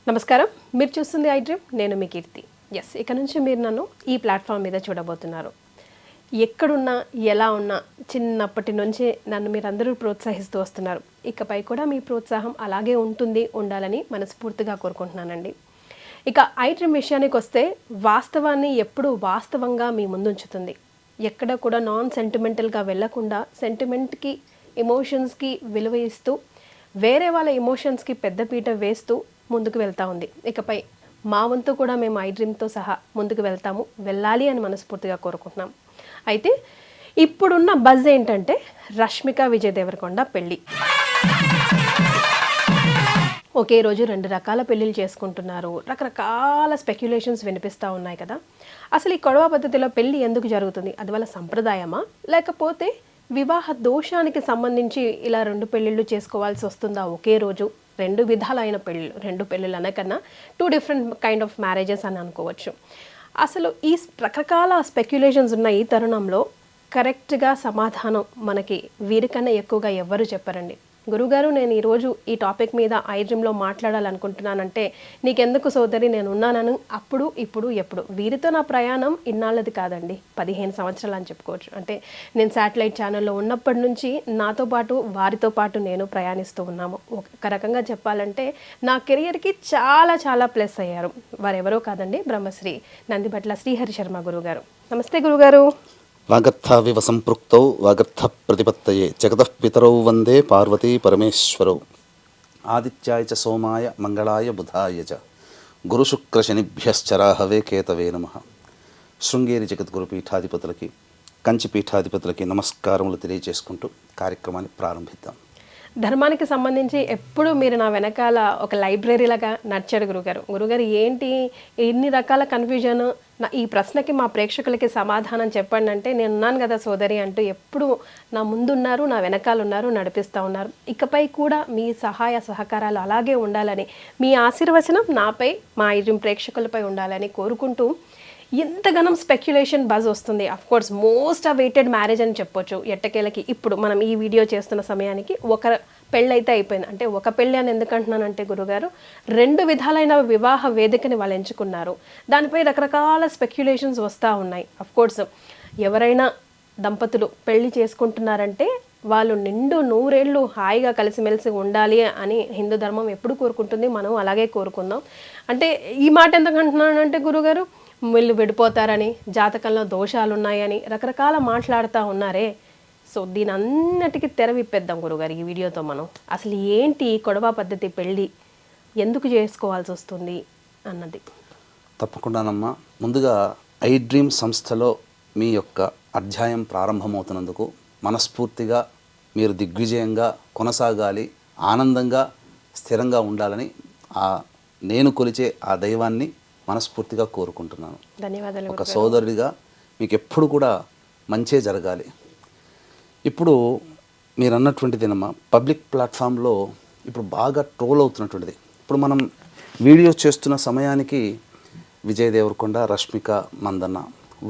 నమస్కారం, మీరు చూస్తుంది ఐ డ్రీమ్. నేను మీ కీర్తి. ఎస్, ఇక నుంచి మీరు నన్ను ఈ ప్లాట్ఫామ్ మీద చూడబోతున్నారు. ఎక్కడున్నా ఎలా ఉన్నా చిన్నప్పటి నుంచి నన్ను మీరందరూ ప్రోత్సహిస్తూ వస్తున్నారు. ఇకపై కూడా మీ ప్రోత్సాహం అలాగే ఉండాలని మనస్ఫూర్తిగా కోరుకుంటున్నానండి. ఇక ఐ డ్రీమ్ విషయానికి వస్తే వాస్తవాన్ని ఎప్పుడూ వాస్తవంగా మీ ముందుంచుతుంది. ఎక్కడ కూడా నాన్ సెంటిమెంటల్గా వెళ్లకుండా సెంటిమెంట్కి, ఎమోషన్స్కి విలువ ఇస్తూ వేరే వాళ్ళ ఎమోషన్స్కి పెద్దపీట వేస్తూ ముందుకు వెళ్తూ ఉంది. ఇకపై మా వంతు కూడా మేము ఐ డ్రీమ్తో సహా ముందుకు వెళ్ళాలి అని మనస్ఫూర్తిగా కోరుకుంటున్నాం. అయితే ఇప్పుడున్న బజ్ ఏంటంటే రష్మిక విజయ్ దేవరకొండ పెళ్ళి. ఒకే రోజు 2 రకాల పెళ్ళిళ్ళు చేసుకుంటున్నారు. రకరకాల స్పెక్యులేషన్స్ వినిపిస్తూ ఉన్నాయి కదా. అసలు ఈ కొడవ పద్ధతిలో పెళ్ళి ఎందుకు జరుగుతుంది? అది వాళ్ళ సంప్రదాయమా, లేకపోతే వివాహ దోషానికి సంబంధించి ఇలా 2 పెళ్ళిళ్ళు చేసుకోవాల్సి వస్తుందా ఒకే రోజు? 2 విధాలైన పెళ్ళిళ్ళు, 2 పెళ్ళిళ్ళు అనకన్నా 2 డిఫరెంట్ కైండ్ ఆఫ్ మ్యారేజెస్ అని అనుకోవచ్చు. అసలు ఈ రకరకాల స్పెక్యులేషన్స్ ఉన్న ఈ తరుణంలో కరెక్ట్గా సమాధానం మనకి వీరికన్నా ఎక్కువగా ఎవ్వరు చెప్పారండి. గురుగారు, నేను ఈరోజు ఈ టాపిక్ మీద ఐ డ్రీమ్లో మాట్లాడాలనుకుంటున్నానంటే నీకెందుకు సోదరి, నేను ఉన్నానని అప్పుడు ఇప్పుడు ఎప్పుడు. వీరితో నా ప్రయాణం ఇన్నాళ్ళది కాదండి, 15 సంవత్సరాలు అని చెప్పుకోవచ్చు. అంటే నేను శాటిలైట్ ఛానల్లో ఉన్నప్పటి నుంచి నాతో పాటు వారితో పాటు నేను ప్రయాణిస్తూ ఉన్నాము. ఒక రకంగా చెప్పాలంటే నా కెరియర్కి చాలా చాలా ప్లస్ అయ్యారు. వారెవరో కాదండి, బ్రహ్మశ్రీ నందిబట్ల శ్రీహరి శర్మ గురుగారు. నమస్తే గురుగారు. వాగర్థావివ సంపృక్తౌ వాగర్థ ప్రతిపత్తయే జగతః పితరౌ వందే పార్వతీ పరమేశ్వరౌ ఆదిత్యాయ చ సోమాయ మంగళాయ బుధాయ చ గురుశుక్రశనిభ్యశ్చరాహవే కేతవే నమః. శృంగేరి జగద్గురు పీఠాధిపతులకి, కంచి పీఠాధిపతులకి నమస్కారములు తెలియజేసుకుంటూ కార్యక్రమాన్ని ప్రారంభిద్దాం. ధర్మానికి సంబంధించి ఎప్పుడు మీరు నా వెనకాల ఒక లైబ్రరీలాగా నడిచాడు గురుగారు. ఏంటి ఇన్ని రకాల కన్ఫ్యూజన్? ఈ ప్రశ్నకి మా ప్రేక్షకులకి సమాధానం చెప్పండి అంటే నేను ఉన్నాను కదా సోదరి అంటూ ఎప్పుడు నా ముందున్నారు, నా వెనకాల ఉన్నారు, నడిపిస్తూ ఉన్నారు. ఇకపై కూడా మీ సహాయ సహకారాలు అలాగే ఉండాలని, మీ ఆశీర్వచనం నాపై, మా ఐ డ్రీమ్ ప్రేక్షకులపై ఉండాలని కోరుకుంటూ ఎంతగానో స్పెక్యులేషన్ బజ్ వస్తుంది. Of course most awaited marriage అని చెప్పొచ్చు ఎట్టకేలకి. ఇప్పుడు మనం ఈ వీడియో చేస్తున్న సమయానికి ఒక పెళ్ళి అయితే అయిపోయింది. అంటే ఒక పెళ్ళి అని ఎందుకంటున్నానంటే గురుగారు, 2 విధాలైన వివాహ వేదికని వాళ్ళు ఎంచుకున్నారు. దానిపై రకరకాల స్పెక్యులేషన్స్ వస్తూ ఉన్నాయి. అఫ్ కోర్స్ ఎవరైనా దంపతులు పెళ్లి చేసుకుంటున్నారంటే వాళ్ళు నిండు 100 ఏళ్ళు హాయిగా కలిసిమెలిసి ఉండాలి అని హిందూ ధర్మం ఎప్పుడు కోరుకుంటుంది. మనం అలాగే కోరుకుందాం. అంటే ఈ మాట ఎందుకు అంటున్నానంటే గురుగారు, వీళ్ళు విడిపోతారని, జాతకంలో దోషాలు ఉన్నాయని రకరకాల మాట్లాడుతూ ఉన్నారే. సో దీని అన్నిటికీ తెర విప్పేద్దాం గురుగారు ఈ వీడియోతో. మనం అసలు ఏంటి కొడవ పద్ధతి పెళ్ళి, ఎందుకు చేసుకోవాల్సి వస్తుంది అన్నది. తప్పకుండానమ్మా. ముందుగా ఐ డ్రీమ్ సంస్థలో మీ యొక్క అధ్యాయం ప్రారంభమవుతున్నందుకు మనస్ఫూర్తిగా మీరు దిగ్విజయంగా కొనసాగాలి, ఆనందంగా స్థిరంగా ఉండాలని నేను కొలిచే ఆ దైవాన్ని మనస్ఫూర్తిగా కోరుకుంటున్నాను. ధన్యవాదాలు. ఒక సోదరుడిగా మీకు ఎప్పుడు కూడా మంచే జరగాలి. ఇప్పుడు మీరు అన్నటువంటిదేనమ్మా, పబ్లిక్ ప్లాట్ఫామ్లో ఇప్పుడు బాగా ట్రోల్ అవుతున్నటువంటిది. ఇప్పుడు మనం వీడియో చేస్తున్న సమయానికి విజయ్ దేవరకొండ, రష్మిక మందన్న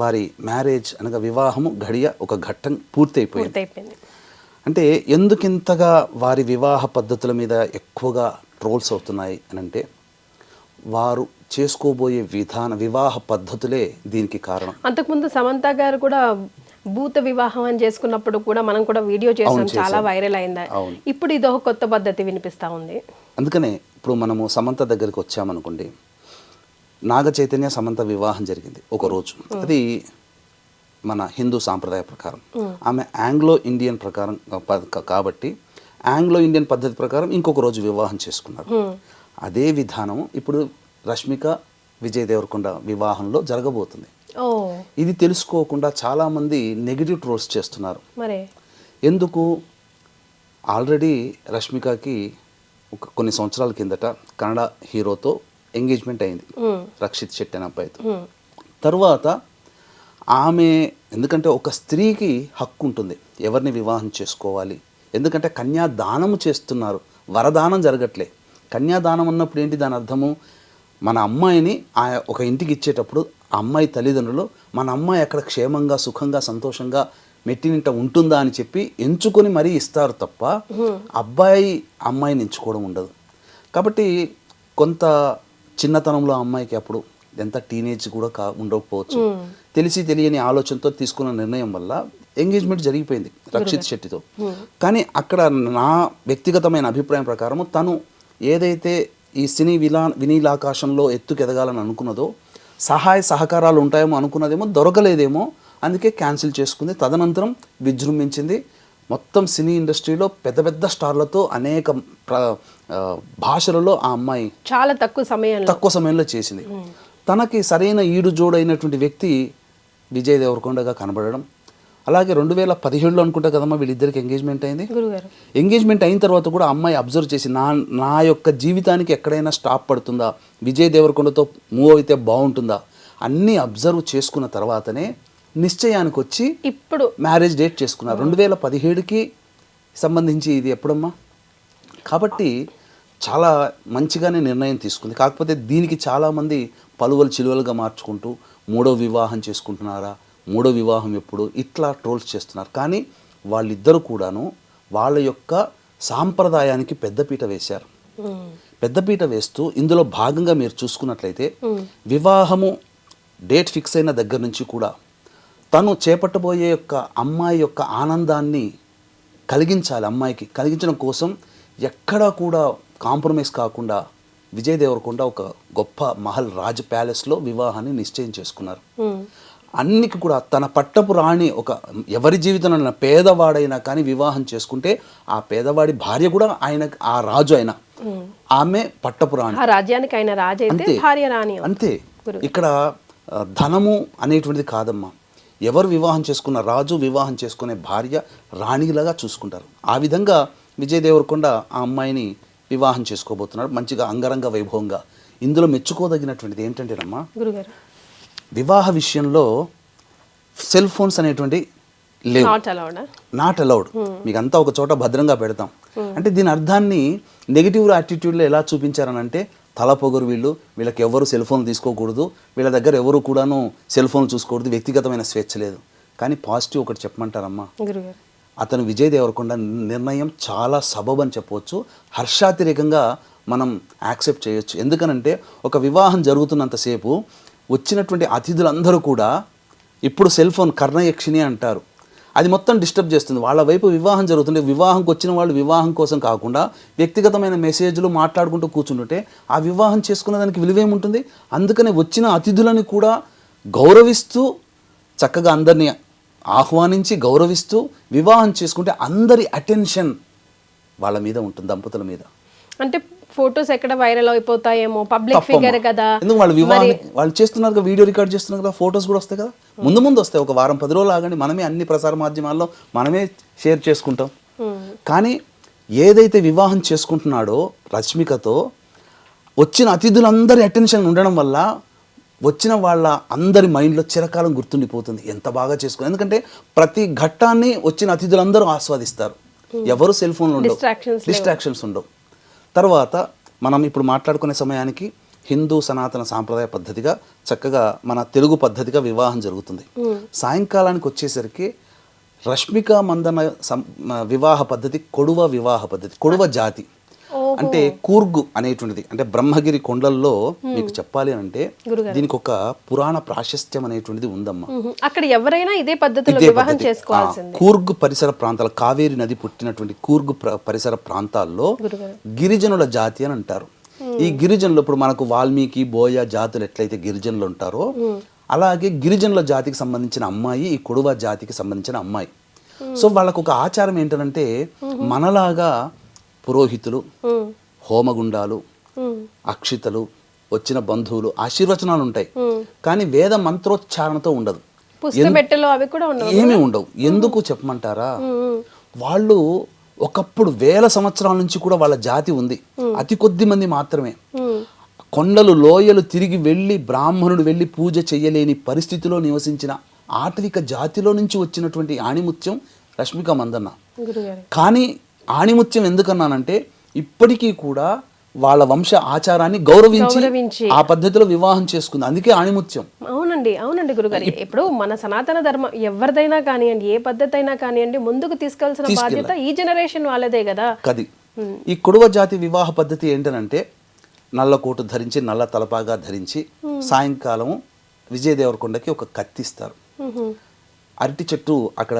వారి మ్యారేజ్ అనగా వివాహము గడియ ఒక ఘట్టం పూర్తయిపోయింది. అంటే ఎందుకింతగా వారి వివాహ పద్ధతుల మీద ఎక్కువగా ట్రోల్స్ అవుతున్నాయి అని అంటే వారు చేసుకోబోయే వివాహ పద్ధతులే దీనికి కారణం. అంతకుముందు సమంత గారు కూడా భూత వివాహం అని చేసుకున్నప్పుడు కూడా మనం కూడా వీడియో చేసాం, చాలా వైరల్ అయింది. ఇప్పుడు ఇదో కొత్త పద్ధతి వినిపిస్తా ఉంది. అందుకనే ఇప్పుడు మనము సమంత దగ్గరికి వచ్చామనుకోండి, నాగ చైతన్య సమంత వివాహం జరిగింది ఒక రోజు. అది మన హిందూ సాంప్రదాయ ప్రకారం. ఆమె ఆంగ్లో ఇండియన్ ప్రకారం కాబట్టి ఆంగ్లో ఇండియన్ పద్ధతి ప్రకారం ఇంకొక రోజు వివాహం చేసుకున్నారు. అదే విధానం ఇప్పుడు రష్మిక విజయ్ దేవరకొండ వివాహంలో జరగబోతుంది. ఇది తెలుసుకోకుండా చాలామంది నెగిటివ్ ట్రోల్స్ చేస్తున్నారు. ఎందుకు? ఆల్రెడీ రష్మికకి కొన్ని సంవత్సరాల కిందట కన్నడ హీరోతో ఎంగేజ్మెంట్ అయింది, రక్షిత్ శెట్టి అనే అబ్బాయితో. తర్వాత ఆమె, ఎందుకంటే ఒక స్త్రీకి హక్కు ఉంటుంది ఎవరిని వివాహం చేసుకోవాలి. ఎందుకంటే కన్యాదానము చేస్తున్నారు, వరదానం జరగట్లే. కన్యాదానం అన్నప్పుడు ఏంటి దాని అర్థము? మన అమ్మాయిని ఒక ఇంటికి ఇచ్చేటప్పుడు ఆ అమ్మాయి తల్లిదండ్రులు మన అమ్మాయి అక్కడ క్షేమంగా, సుఖంగా, సంతోషంగా మెట్టినింట ఉంటుందా అని చెప్పి ఎంచుకొని మరీ ఇస్తారు తప్ప అబ్బాయి అమ్మాయిని ఎంచుకోవడం ఉండదు. కాబట్టి కొంత చిన్నతనంలో ఆ అమ్మాయికి అప్పుడు ఎంత టీనేజ్ కూడా ఉండకపోవచ్చు, తెలిసి తెలియని ఆలోచనతో తీసుకున్న నిర్ణయం వల్ల ఎంగేజ్మెంట్ జరిగిపోయింది రక్షిత్ శెట్టితో. కానీ అక్కడ నా వ్యక్తిగతమైన అభిప్రాయం ప్రకారం తను ఏదైతే ఈ సినీ వినీలాకాశంలో ఎత్తుకెదగాలని అనుకున్నదో, సహాయ సహకారాలు ఉంటాయేమో అనుకున్నదేమో దొరకలేదేమో, అందుకే క్యాన్సిల్ చేసుకుంది. తదనంతరం విజృంభించింది. మొత్తం సినీ ఇండస్ట్రీలో పెద్ద పెద్ద స్టార్లతో అనేక భాషలలో ఆ అమ్మాయి చాలా తక్కువ సమయంలో చేసింది. తనకి సరైన ఈడు జోడైనటువంటి వ్యక్తి విజయ్ దేవరకొండగా కనబడడం. అలాగే 2017లో అనుకుంటా కదమ్మా వీళ్ళిద్దరికి ఎంగేజ్మెంట్ అయింది. ఎంగేజ్మెంట్ అయిన తర్వాత కూడా అమ్మాయి అబ్జర్వ్ చేసి నా యొక్క జీవితానికి ఎక్కడైనా స్టాప్ పడుతుందా, విజయ్ దేవరకొండతో మూవ్ అయితే బాగుంటుందా అన్నీ అబ్జర్వ్ చేసుకున్న తర్వాతనే నిశ్చయానికి వచ్చి ఇప్పుడు మ్యారేజ్ డేట్ చేసుకున్నారు. 2017కి సంబంధించి ఇది ఎప్పుడమ్మా, కాబట్టి చాలా మంచిగానే నిర్ణయం తీసుకుంది. కాకపోతే దీనికి చాలామంది పలువలు చిలువలుగా మార్చుకుంటూ మూడో వివాహం చేసుకుంటున్నారా, మూడో వివాహం ఎప్పుడు, ఇట్లా ట్రోల్స్ చేస్తున్నారు. కానీ వాళ్ళిద్దరూ కూడాను వాళ్ళ యొక్క సాంప్రదాయానికి పెద్దపీట వేశారు. పెద్దపీట వేస్తూ ఇందులో భాగంగా మీరు చూసుకున్నట్లయితే వివాహము డేట్ ఫిక్స్ అయిన దగ్గర నుంచి కూడా తను చేపట్టబోయే యొక్క అమ్మాయి యొక్క ఆనందాన్ని కలిగించాలి, అమ్మాయికి కలిగించడం కోసం ఎక్కడా కూడా కాంప్రమైజ్ కాకుండా విజయ్ దేవరకొండ ఒక గొప్ప మహల్ రాజ్ ప్యాలెస్లో వివాహాన్ని నిశ్చయం చేసుకున్నారు. అన్నికి కూడా తన పట్టపు రాణి, ఒక ఎవరి జీవితంలో పేదవాడైనా కానీ వివాహం చేసుకుంటే ఆ పేదవాడి భార్య కూడా ఆయన ఆ రాజు అయినా ఆమె పట్టపు రాణి, రాజ్యానికి ఆయన రాజు అయితే భార్య రాణి అంతే. ఇక్కడ ధనము అనేటువంటిది కాదమ్మా. ఎవరు వివాహం చేసుకున్న రాజు వివాహం చేసుకునే భార్య రాణిలాగా చూసుకుంటారు. ఆ విధంగా విజయ్ దేవరకొండ ఆ అమ్మాయిని వివాహం చేసుకోబోతున్నాడు మంచిగా అంగరంగ వైభవంగా. ఇందులో మెచ్చుకోదగినటువంటిది ఏంటంటేనమ్మా, వివాహ విషయంలో సెల్ ఫోన్స్ అనేటువంటి లేవు, నాట్ అలౌడ్. మీకు అంతా ఒక చోట భద్రంగా పెడతాం అంటే దీని అర్థాన్ని నెగిటివ్ యాటిట్యూడ్లో ఎలా చూపించారనంటే, తల పొగరు వీళ్ళకి ఎవరు సెల్ ఫోన్ తీసుకోకూడదు, వీళ్ళ దగ్గర ఎవరు కూడాను సెల్ ఫోన్ చూసుకోకూడదు, వ్యక్తిగతమైన స్వేచ్ఛ లేదు. కానీ పాజిటివ్ ఒకటి చెప్పమంటారమ్మా, అతను విజయ్ దేవరకొండ నిర్ణయం చాలా సబబ్ అని చెప్పవచ్చు, హర్షాతిరేకంగా మనం యాక్సెప్ట్ చేయొచ్చు. ఎందుకనంటే ఒక వివాహం జరుగుతున్నంతసేపు వచ్చినటువంటి అతిథులందరూ కూడా ఇప్పుడు సెల్ ఫోన్ కర్ణయక్షిణి అంటారు, అది మొత్తం డిస్టర్బ్ చేస్తుంది. వాళ్ళ వైపు వివాహం జరుగుతుంటే వివాహంకి వచ్చిన వాళ్ళు వివాహం కోసం కాకుండా వ్యక్తిగతమైన మెసేజ్లు మాట్లాడుకుంటూ కూర్చుంటుంటే ఆ వివాహం చేసుకున్న దానికి విలువేముంటుంది. అందుకనే వచ్చిన అతిథులని కూడా గౌరవిస్తూ చక్కగా అందరినీ ఆహ్వానించి గౌరవిస్తూ వివాహం చేసుకుంటే అందరి అటెన్షన్ వాళ్ళ మీద ఉంటుంది, దంపతుల మీద. అంటే ఫొటోస్ ఎక్కడ వైరల్ అయిపోతాయేమో, పబ్లిక్ ఫిగర్ కదా, ఎందుకు వాళ్ళు వివాహం వాళ్ళు చేస్తున్నారు కదా, వీడియో రికార్డ్ చేస్తున్నారు కదా, ఫొటోస్ కూడా వస్తాయి కదా, ముందు వస్తాయి. ఒక వారం 10 రోజులు ఆగండి, మనమే అన్ని ప్రసార మాధ్యమాల్లో మనమే షేర్ చేసుకుంటాం. కానీ ఏదైతే వివాహం చేసుకుంటున్నాడో రష్మికతో వచ్చిన అతిథులందరి అటెన్షన్ ఉండడం వల్ల వచ్చిన వాళ్ళ అందరి మైండ్లో చిరకాలం గుర్తుండిపోతుంది, ఎంత బాగా చేసుకుని. ఎందుకంటే ప్రతి ఘట్టాన్ని వచ్చిన అతిథులందరూ ఆస్వాదిస్తారు, ఎవరు సెల్ ఫోన్లో ఉండవు, డిస్ట్రాక్షన్స్ ఉండవు. తర్వాత మనం ఇప్పుడు మాట్లాడుకునే సమయానికి హిందూ సనాతన సాంప్రదాయ పద్ధతిగా చక్కగా మన తెలుగు పద్ధతిగా వివాహం జరుగుతుంది. సాయంకాలానికి వచ్చేసరికి రష్మిక మందన వివాహ పద్ధతి కొడువ వివాహ పద్ధతి, కొడువ జాతి అంటే కూర్గు అనేటువంటిది. అంటే బ్రహ్మగిరి కొండల్లో మీకు చెప్పాలి అంటే దీనికి ఒక పురాణ ప్రాశస్త్యం అనేటువంటిది ఉందమ్మా. అక్కడ ఎవరైనా ఇదే పద్ధతిలో వివాహం చేసుకోవాల్సిందే. కూర్గు పరిసర ప్రాంతాల, కావేరి నది పుట్టినటువంటి కూర్గు పరిసర ప్రాంతాల్లో గిరిజనుల జాతి అని అంటారు. ఈ గిరిజనులు ఇప్పుడు మనకు వాల్మీకి బోయ జాతులు ఎట్లయితే గిరిజనులు ఉంటారో అలాగే గిరిజనుల జాతికి సంబంధించిన అమ్మాయి ఈ కొడువ జాతికి సంబంధించిన అమ్మాయి. సో వాళ్ళకు ఒక ఆచారం ఏంటంటే మనలాగా పురోహితులు, హోమగుండాలు, అక్షితలు, వచ్చిన బంధువులు ఆశీర్వచనాలు ఉంటాయి, కానీ వేద మంత్రోచ్చారణతో ఉండదు, ఏమీ ఉండవు. ఎందుకు చెప్పమంటారా, వాళ్ళు ఒకప్పుడు 1000 సంవత్సరాల నుంచి కూడా వాళ్ళ జాతి ఉంది, అతి కొద్ది మంది మాత్రమే. కొండలు లోయలు తిరిగి వెళ్ళి బ్రాహ్మణుడు వెళ్ళి పూజ చేయలేని పరిస్థితిలో నివసించిన ఆటవిక జాతిలో నుంచి వచ్చినటువంటి ఆణిముత్యం రష్మిక మందన్న. కానీ ఆణిముత్యం ఎందుకన్నానంటే ఇప్పటికీ కూడా వాళ్ళ వంశ ఆచారాన్ని గౌరవించి ఆ పద్ధతిలో వివాహం చేసుకుంది, అందుకే ఆణిముత్యం. అవునండి గురుగారు. ఇప్పుడు మన సనాతన ధర్మం ఎవరిదైనా కానివ్వండి, ఏ పద్ధతి అయినా కానివ్వండి, ముందుకు తీసుకెళ్లాల్సిన బాధ్యత ఈ జనరేషన్ వాళ్ళదే కదా. కది ఈ కొడువ జాతి వివాహ పద్ధతి ఏంటనంటే నల్ల కోటు ధరించి నల్ల తలపాగా ధరించి సాయంకాలం విజయ్ దేవరకొండకి ఒక కత్తి ఇస్తారు. అరటి చెట్టు అక్కడ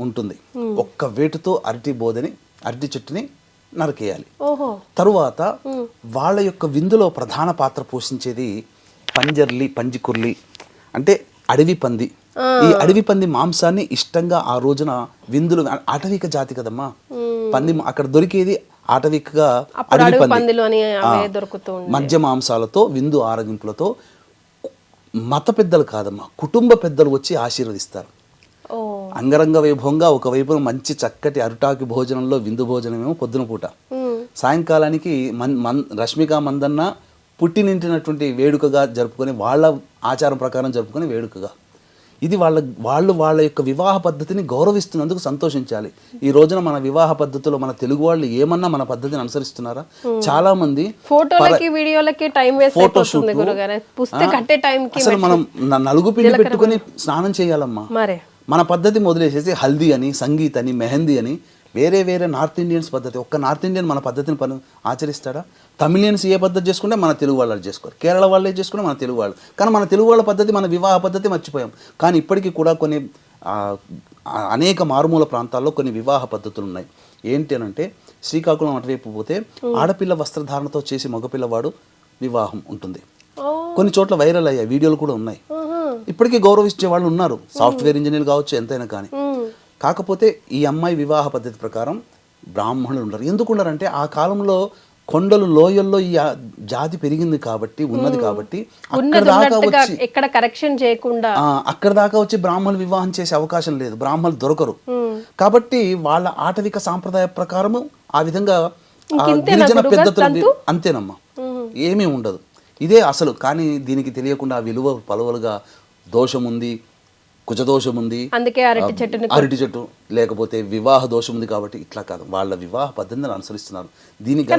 ఉంటుంది, ఒక్క వేటుతో అరటి చెట్టుని నరికేయాలి. తరువాత వాళ్ళ యొక్క విందులో ప్రధాన పాత్ర పోషించేది పంజికుర్లి అంటే అడవి పంది. ఈ అడవి పంది మాంసాన్ని ఇష్టంగా ఆ రోజున విందులు, ఆటవిక జాతి కదమ్మా పంది, అక్కడ దొరికేది ఆటవికగా అడవి పంది, మధ్య మాంసాలతో విందు ఆరగింపులతో మత పెద్దలు కాదమ్మా కుటుంబ పెద్దలు వచ్చి ఆశీర్వదిస్తారు. అంగరంగ వైభవంగా ఒకవైపు మంచి చక్కటి అరుటాకి భోజనంలో విందు భోజనమేమో పొద్దున పూట, సాయంకాలానికి రష్మిక మందన్న పుట్టినింటినటువంటి వేడుకగా జరుపుకొని వాళ్ళ ఆచారం ప్రకారం జరుపుకొని వేడుకగా, ఇది వాళ్ళ యొక్క వివాహ పద్ధతిని గౌరవిస్తున్నందుకు సంతోషించాలి. ఈ రోజున మన వివాహ పద్ధతిలో మన తెలుగు వాళ్ళు ఏమన్నా మన పద్ధతిని అనుసరిస్తున్నారా? చాలా మంది ఫోటోలకి వీడియోలకి టైం వేస్ట్ అయిపోతుంది గురుగారు. అసలు మనం నలుగు పిండి పెట్టుకుని స్నానం చేయాలమ్మా. మన పద్ధతి మొదలేసేసి హల్దీ అని, సంగీత్ అని, మెహందీ అని, వేరే నార్త్ ఇండియన్స్ పద్ధతి. ఒక్క నార్త్ ఇండియన్ మన పద్ధతిని ఆచరిస్తాడా? తమిళియన్స్ ఏ పద్ధతి చేసుకుంటే మన తెలుగు వాళ్ళు చేసుకోరు, కేరళ వాళ్ళే చేసుకుంటే మన తెలుగు వాళ్ళు. కానీ మన తెలుగు వాళ్ళ పద్ధతి, మన వివాహ పద్ధతి మర్చిపోయాం. కానీ ఇప్పటికీ కూడా కొన్ని అనేక మారుమూల ప్రాంతాల్లో కొన్ని వివాహ పద్ధతులు ఉన్నాయి. ఏంటి అని అంటే, శ్రీకాకుళం అటువైపు పోతే ఆడపిల్ల వస్త్రధారణతో చేసి మగపిల్లవాడు వివాహం ఉంటుంది. కొన్ని చోట్ల వైరల్ అయ్యాయి, వీడియోలు కూడా ఉన్నాయి. ఇప్పటికీ గౌరవించే వాళ్ళు ఉన్నారు, సాఫ్ట్వేర్ ఇంజనీర్లు కావచ్చు, ఎంతైనా కానీ. కాకపోతే ఈ అమ్మాయి వివాహ పద్ధతి ప్రకారం బ్రాహ్మణులు ఉండరు. ఎందుకు ఉండరంటే, ఆ కాలంలో కొండలు లోయల్లో ఈ జాతి పెరిగింది కాబట్టి, ఉన్నది కాబట్టి అక్కడ దాకా వచ్చి బ్రాహ్మణులు వివాహం చేసే అవకాశం లేదు, బ్రాహ్మణులు దొరకరు. కాబట్టి వాళ్ళ ఆటవిక సాంప్రదాయ ప్రకారము ఆ విధంగా గిరిజన పెద్దతులు అంతేనమ్మా, ఏమీ ఉండదు. ఇదే అసలు. కానీ దీనికి తెలియకుండా విలువ పలువలుగా దోషం ఉంది, కుజదోషం ఉంది, అందుకే అరటి చెట్టు, లేకపోతే వివాహ దోషం ఉంది కాబట్టి ఇట్లా కాదు, వాళ్ళ వివాహ పద్ధతిని అనుసరిస్తున్నారు. దీనికి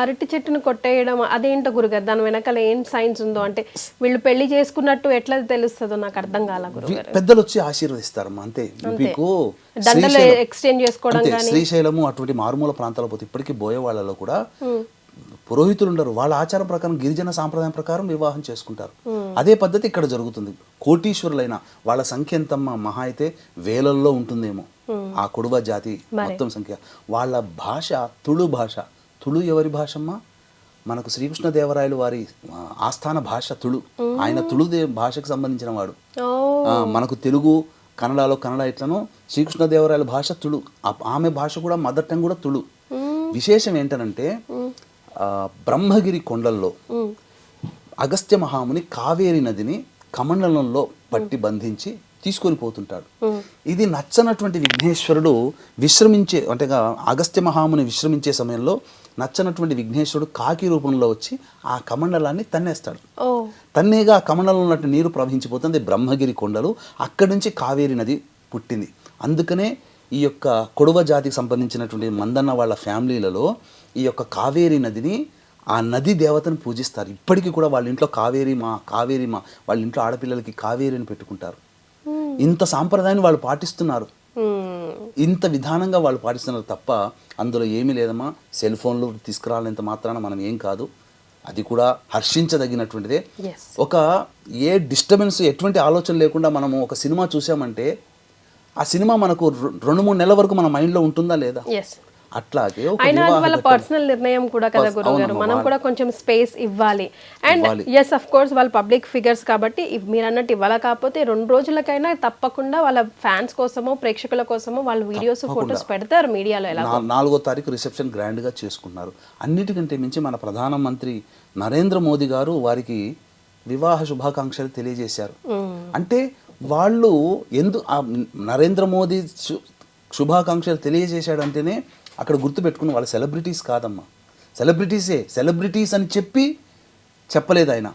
అరటి చెట్టును కొట్టేయడం అదేంటో గురుగారు, దాని వెనకాల ఏం సైన్స్ ఉందో, అంటే వీళ్ళు పెళ్లి చేసుకున్నట్టు ఎట్లా తెలుస్తుందో నాకు అర్థం కాల గురుగారు. పెద్దలు వచ్చి ఆశీర్వదిస్తారమ్మా అంతే. మీకు ఎక్స్చేంజ్ చేసుకోవడం కానీ, శ్రీశైలము అటువంటి మారుమూల ప్రాంతాల పోతే ఇప్పటికీ బోయేవాళ్ళలో కూడా పురోహితులు ఉండరు. వాళ్ళ ఆచారం ప్రకారం, గిరిజన సాంప్రదాయం ప్రకారం వివాహం చేసుకుంటారు. అదే పద్ధతి ఇక్కడ జరుగుతుంది. కోటీశ్వరులైన వాళ్ళ సంఖ్య ఎంతమ్మా, మహా అయితే వేలల్లో ఉంటుందేమో ఆ కొడువ జాతి మొత్తం సంఖ్య. వాళ్ళ భాష తుళు భాష. తుళు ఎవరి భాషమ్మా? మనకు శ్రీకృష్ణదేవరాయలు వారి ఆస్థాన భాష తుళు. ఆయన తుళు భాషకు సంబంధించిన వాడు. మనకు తెలుగు, కన్నడలో కన్నడ ఎట్లనో శ్రీకృష్ణదేవరాయల భాష తుళు. ఆమె భాష కూడా మదర్ టంగ్ కూడా తుళు. విశేషం ఏంటనంటే, బ్రహ్మగిరి కొండల్లో అగస్త్య మహాముని కావేరి నదిని కమండలంలో పట్టి బంధించి తీసుకొని పోతుంటాడు. ఇది నచ్చనటువంటి విఘ్నేశ్వరుడు విశ్రమించే, అంటే అగస్త్య మహాముని విశ్రమించే సమయంలో నచ్చనటువంటి విఘ్నేశ్వరుడు కాకి రూపంలో వచ్చి ఆ కమండలాన్ని తన్నేస్తాడు. తన్నేగా ఆ కమండలంలో ఉన్నట్టు నీరు ప్రవహించిపోతుంది బ్రహ్మగిరి కొండలు. అక్కడి నుంచి కావేరి నది పుట్టింది. అందుకనే ఈ యొక్క కొడవ జాతికి సంబంధించినటువంటి మందన్న వాళ్ళ ఫ్యామిలీలలో ఈ యొక్క కావేరి నదిని, ఆ నది దేవతను పూజిస్తారు. ఇప్పటికీ కూడా వాళ్ళ ఇంట్లో కావేరి మా వాళ్ళ ఇంట్లో ఆడపిల్లలకి కావేరిని పెట్టుకుంటారు. ఇంత సాంప్రదాయాన్ని వాళ్ళు పాటిస్తున్నారు, ఇంత విధానంగా వాళ్ళు పాటిస్తున్నారు తప్ప అందులో ఏమీ లేదమ్మా. సెల్ ఫోన్లు తీసుకురాలంత మాత్రాన మనం ఏం కాదు, అది కూడా హర్షించదగినటువంటిదే. ఒక ఏ డిస్టర్బెన్స్, ఎటువంటి ఆలోచన లేకుండా మనము ఒక సినిమా చూసామంటే ఆ సినిమా మనకు 2-3 నెలల వరకు మన మైండ్లో ఉంటుందా లేదా? అట్లాగే వాళ్ళ పర్సనల్ నిర్ణయం కూడా కదా గురుగారు, మనం కూడా కొంచెం స్పేస్ ఇవ్వాలి. అండ్ ఎస్ అఫ్ కోర్స్ వాళ్ళు పబ్లిక్ ఫిగర్స్ కాబట్టి మీరు అన్నట్టు ఇవ్వాలి. కాకపోతే 2 రోజులకైనా తప్పకుండా వాళ్ళ ఫ్యాన్స్ కోసమో ప్రేక్షకుల కోసమో వాళ్ళు వీడియోస్, ఫొటోస్ పెడతారు మీడియాలో. ఎలా 4వ తారీఖు రిసెప్షన్ గ్రాండ్గా చేసుకున్నారు. అన్నిటికంటే మించి మన ప్రధానమంత్రి నరేంద్ర మోదీ గారు వారికి వివాహ శుభాకాంక్షలు తెలియజేశారు. అంటే వాళ్ళు నరేంద్ర మోదీ శుభాకాంక్షలు తెలియజేశాడంటేనే అక్కడ గుర్తుపెట్టుకుని వాళ్ళ సెలబ్రిటీస్ కాదమ్మా, సెలబ్రిటీస్ అని చెప్పలేదు ఆయన.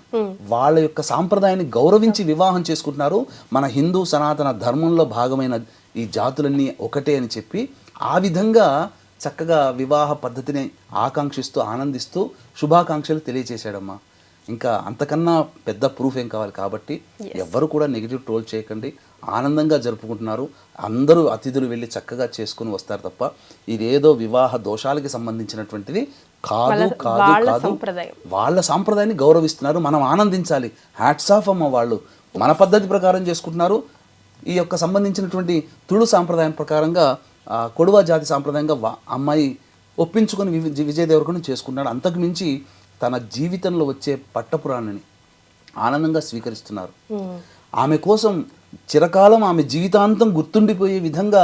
వాళ్ళ యొక్క సాంప్రదాయాన్ని గౌరవించి వివాహం చేసుకుంటున్నారు. మన హిందూ సనాతన ధర్మంలో భాగమైన ఈ జాతులన్నీ ఒకటే అని చెప్పి ఆ విధంగా చక్కగా వివాహ పద్ధతిని ఆకాంక్షిస్తూ ఆనందిస్తూ శుభాకాంక్షలు తెలియజేశాడమ్మా. ఇంకా అంతకన్నా పెద్ద ప్రూఫ్ ఏం కావాలి? కాబట్టి ఎవ్వరు కూడా నెగిటివ్ ట్రోల్ చేయకండి. ఆనందంగా జరుపుకుంటున్నారు. అందరూ అతిథులు వెళ్ళి చక్కగా చేసుకుని వస్తారు తప్ప ఇదేదో వివాహ దోషాలకి సంబంధించినటువంటిది కాదు కాదు వాళ్ళ కాదు సంప్రదాయం. వాళ్ళ సాంప్రదాయాన్ని గౌరవిస్తున్నారు, మనం ఆనందించాలి. హ్యాట్స్ ఆఫ్ అమ్మ, వాళ్ళు మన పద్ధతి ప్రకారం చేసుకుంటున్నారు. ఈ యొక్క సంబంధించినటువంటి తుళు సాంప్రదాయం ప్రకారంగా కొడువా జాతి సాంప్రదాయంగా అమ్మాయి ఒప్పించుకొని విజయ్ దేవరకొండ చేసుకున్నాడు. అంతకు మించి తన జీవితంలో వచ్చే పట్టపురాణిని ఆనందంగా స్వీకరిస్తున్నారు. ఆమె కోసం చిరకాలం ఆమె జీవితాంతం గుర్తుండిపోయే విధంగా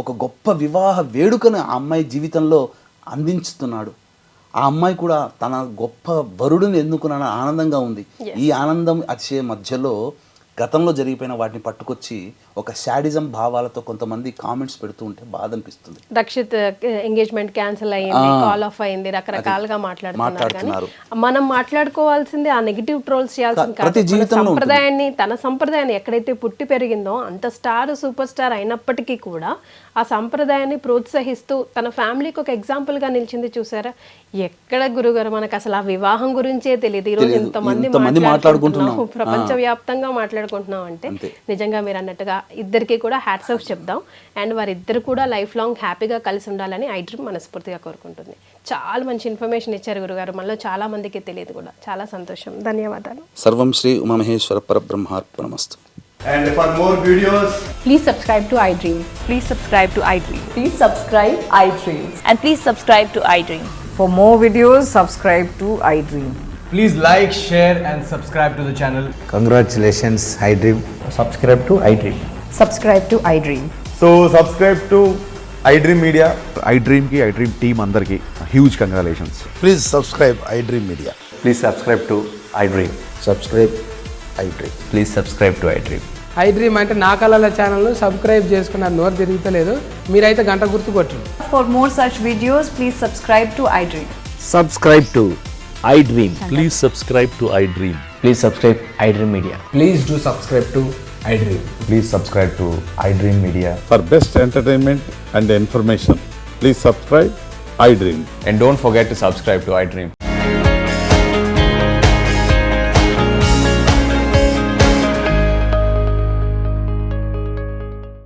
ఒక గొప్ప వివాహ వేడుకను ఆ అమ్మాయి జీవితంలో అందించుతున్నాడు. ఆ అమ్మాయి కూడా తన గొప్ప వరుడిని ఎన్నుకున్న ఆనందంగా ఉంది. ఈ ఆనందం అతిశయ మధ్యలో గతంలో జరిగిపోయిన వాటిని పట్టుకొచ్చి ఒక శాడిజం భావాలతో కొంతమంది కామెంట్స్ పెడుతూ ఉంటే బాధ అనిపిస్తుంది. రక్షిత్ ఎంగేజ్మెంట్ క్యాన్సిల్ అయ్యింది, కాల్ ఆఫ్ అయింది, రకరకాలుగా మాట్లాడుతున్నారు. మనం మాట్లాడుకోవాల్సింది ఆ నెగిటివ్ ట్రోల్స్ చేయాల్సింది కాదు. సంప్రదాయాన్ని, తన సంప్రదాయాన్ని ఎక్కడైతే పుట్టి పెరిగిందో అంత స్టార్ సూపర్ స్టార్ అయినప్పటికీ కూడా ఆ సంప్రదాయాన్ని ప్రోత్సహిస్తూ తన ఫ్యామిలీకి ఒక ఎగ్జాంపుల్ గా నిలిచింది. చూసారా, ఎక్కడ గురుగారు మనకు అసలు ఆ వివాహం గురించే తెలియదు. ఈ రోజు ఇంతమంది మాట్లాడుకుంటున్నాం, ప్రపంచవ్యాప్తంగా మాట్లాడుకుంటున్నాం అంటే నిజంగా మీరు అన్నట్టుగా ఇద్దరికి కూడా హ్యాట్స్ ఆఫ్ చెప్దాం. అండ్ వారిద్దరు కూడా లైఫ్ లాంగ్ హ్యాపీగా కలిసి ఉండాలని ఐ డ్రీమ్ మనస్ఫూర్తిగా కోరుకుంటుంది. చాలా మంచి ఇన్ఫర్మేషన్ ఇచ్చారు గురుగారు, మనలో చాలా మందికి తెలియదు కూడా. చాలా సంతోషం, ధన్యవాదాలు. సర్వం Shri Umamaheshwara పరబ్రహ్మార్పణమస్తు. And for more videos, Please subscribe to iDream. Please subscribe to iDream. Please subscribe iDream. And please subscribe to iDream. For more videos, subscribe to iDream. please like, share and subscribe to the channel. Congratulations, iDream. Subscribe to iDream. Subscribe to iDream. So subscribe to iDream Media. iDream ki iDream team andarki huge congratulations. Please subscribe iDream Media. Please subscribe to iDream. Subscribe iDream. Please subscribe to iDream. iDream అంటే నా కళల channel subscribe చేసుకున్నారు, నోరు తిరుగుతలేదు. మీరైతే గంట గుర్తు కొట్టండి. For more such videos, please subscribe to iDream. Subscribe to iDream. Please subscribe to iDream. Please subscribe iDream Media. Please do subscribe to iDream. Please subscribe to iDream Media. For best entertainment and information, please subscribe iDream. And don't forget to subscribe to iDream.